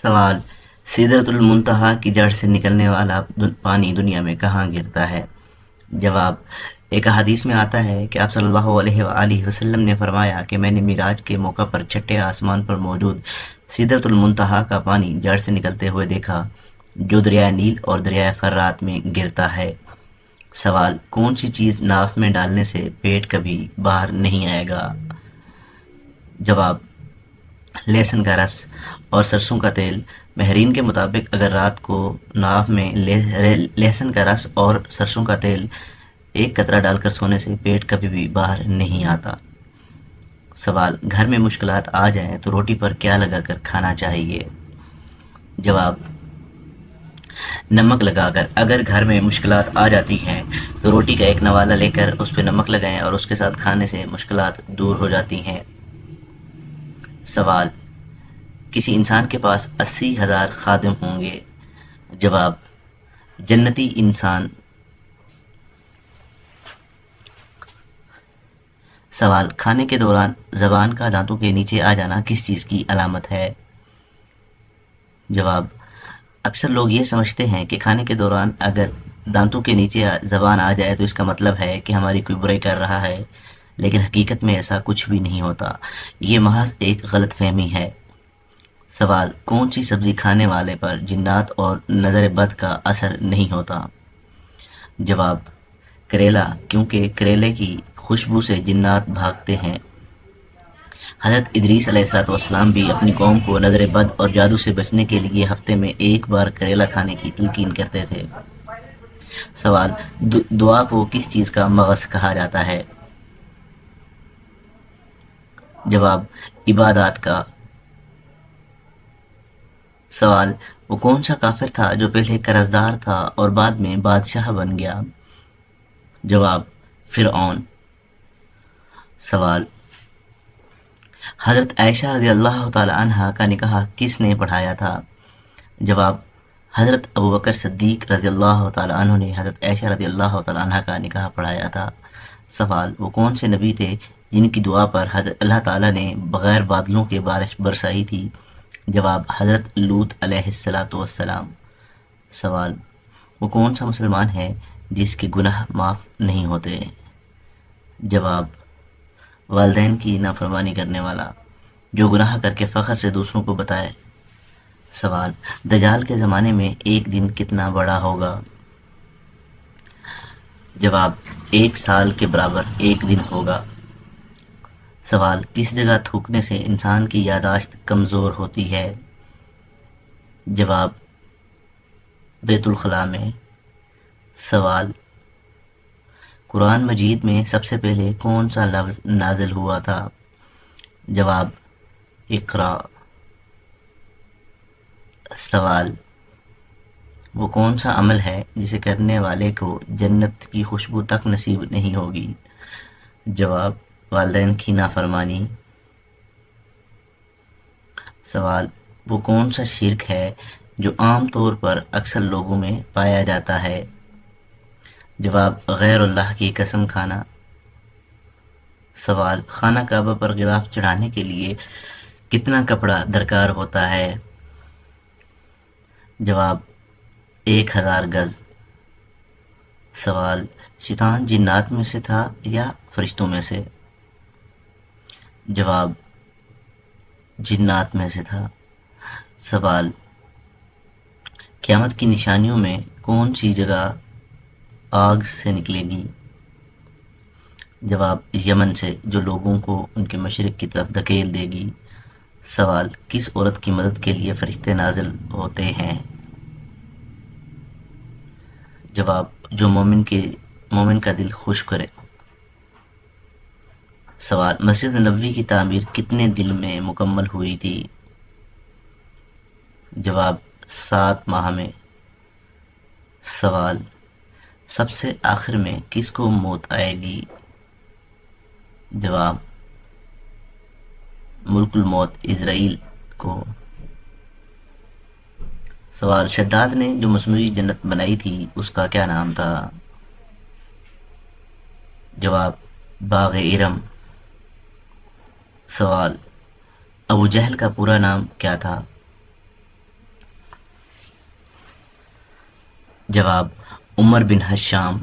سوال: سدرۃ المنتہا کی جڑ سے نکلنے والا پانی دنیا میں کہاں گرتا ہے؟ جواب: ایک حدیث میں آتا ہے کہ آپ صلی اللہ علیہ وآلہ وسلم نے فرمایا کہ میں نے معراج کے موقع پر چھٹے آسمان پر موجود سدرۃ المنتہا کا پانی جڑ سے نکلتے ہوئے دیکھا، جو دریائے نیل اور دریائے فرات میں گرتا ہے۔ سوال: کون سی چیز ناف میں ڈالنے سے پیٹ کبھی باہر نہیں آئے گا؟ جواب: لہسن کا رس اور سرسوں کا تیل۔ ماہرین کے مطابق اگر رات کو ناف میں لہسن کا رس اور سرسوں کا تیل ایک قطرہ ڈال کر سونے سے پیٹ کبھی بھی باہر نہیں آتا۔ سوال: گھر میں مشکلات آ جائیں تو روٹی پر کیا لگا کر کھانا چاہیے؟ جواب: نمک لگا کر۔ اگر گھر میں مشکلات آ جاتی ہیں تو روٹی کا ایک نوالا لے کر اس پہ نمک لگائیں اور اس کے ساتھ کھانے سے مشکلات دور ہو جاتی ہیں۔ سوال: کسی انسان کے پاس 80,000 خادم ہوں گے۔ جواب: جنتی انسان۔ سوال: کھانے کے دوران زبان کا دانتوں کے نیچے آ جانا کس چیز کی علامت ہے؟ جواب: اکثر لوگ یہ سمجھتے ہیں کہ کھانے کے دوران اگر دانتوں کے نیچے زبان آ جائے تو اس کا مطلب ہے کہ ہماری کوئی برائی کر رہا ہے، لیکن حقیقت میں ایسا کچھ بھی نہیں ہوتا، یہ محض ایک غلط فہمی ہے۔ سوال: کون سی سبزی کھانے والے پر جنات اور نظر بد کا اثر نہیں ہوتا؟ جواب: کریلا، کیونکہ کریلے کی خوشبو سے جنات بھاگتے ہیں۔ حضرت ادریس علیہ السلام بھی اپنی قوم کو نظر بد اور جادو سے بچنے کے لیے ہفتے میں ایک بار کریلا کھانے کی تلقین کرتے تھے۔ سوال: دعا کو کس چیز کا مغز کہا جاتا ہے؟ جواب: عبادات کا۔ سوال: وہ کون سا کافر تھا جو پہلے قرضدار تھا اور بعد میں بادشاہ بن گیا؟ جواب: فرعون۔ سوال: حضرت عائشہ رضی اللہ تعالی عنہ کا نکاح کس نے پڑھایا تھا؟ جواب: حضرت ابوبکر صدیق رضی اللہ تعالی عنہ نے حضرت عائشہ رضی اللہ تعالی عنہ کا نکاح پڑھایا تھا۔ سوال: وہ کون سے نبی تھے جن کی دعا پر حضرت اللہ تعالی نے بغیر بادلوں کے بارش برسائی تھی؟ جواب: حضرت لوط علیہ السلام۔ سوال: وہ کون سا مسلمان ہے جس کے گناہ معاف نہیں ہوتے؟ جواب: والدین کی نافرمانی کرنے والا، جو گناہ کر کے فخر سے دوسروں کو بتائے۔ سوال: دجال کے زمانے میں ایک دن کتنا بڑا ہوگا؟ جواب: 1 سال کے برابر ایک دن ہوگا۔ سوال: کس جگہ تھوکنے سے انسان کی یادداشت کمزور ہوتی ہے؟ جواب: بیت الخلاء میں۔ سوال: قرآن مجید میں سب سے پہلے کون سا لفظ نازل ہوا تھا؟ جواب: اقرا۔ سوال: وہ کون سا عمل ہے جسے کرنے والے کو جنت کی خوشبو تک نصیب نہیں ہوگی؟ جواب: والدین کی نافرمانی۔ سوال: وہ کون سا شرک ہے جو عام طور پر اکثر لوگوں میں پایا جاتا ہے؟ جواب: غیر اللہ کی قسم کھانا۔ سوال: خانہ کعبہ پر غلاف چڑھانے کے لیے کتنا کپڑا درکار ہوتا ہے؟ جواب: 1000 گز۔ سوال: شیطان جنات میں سے تھا یا فرشتوں میں سے؟ جواب: جنات میں سے تھا۔ سوال: قیامت کی نشانیوں میں کون سی جگہ آگ سے نکلے گی؟ جواب: یمن سے، جو لوگوں کو ان کے مشرق کی طرف دھکیل دے گی۔ سوال: کس عورت کی مدد کے لیے فرشتے نازل ہوتے ہیں؟ جواب: جو مومن کا دل خوش کرے۔ سوال: مسجد نبوی کی تعمیر کتنے دن میں مکمل ہوئی تھی؟ جواب: 7 ماہ میں۔ سوال: سب سے آخر میں کس کو موت آئے گی؟ جواب: ملک الموت عزرائیل کو۔ سوال: شداد نے جو مصنوعی جنت بنائی تھی اس کا کیا نام تھا؟ جواب: باغ ارم۔ سوال: ابو جہل کا پورا نام کیا تھا؟ جواب: عمر بن حشام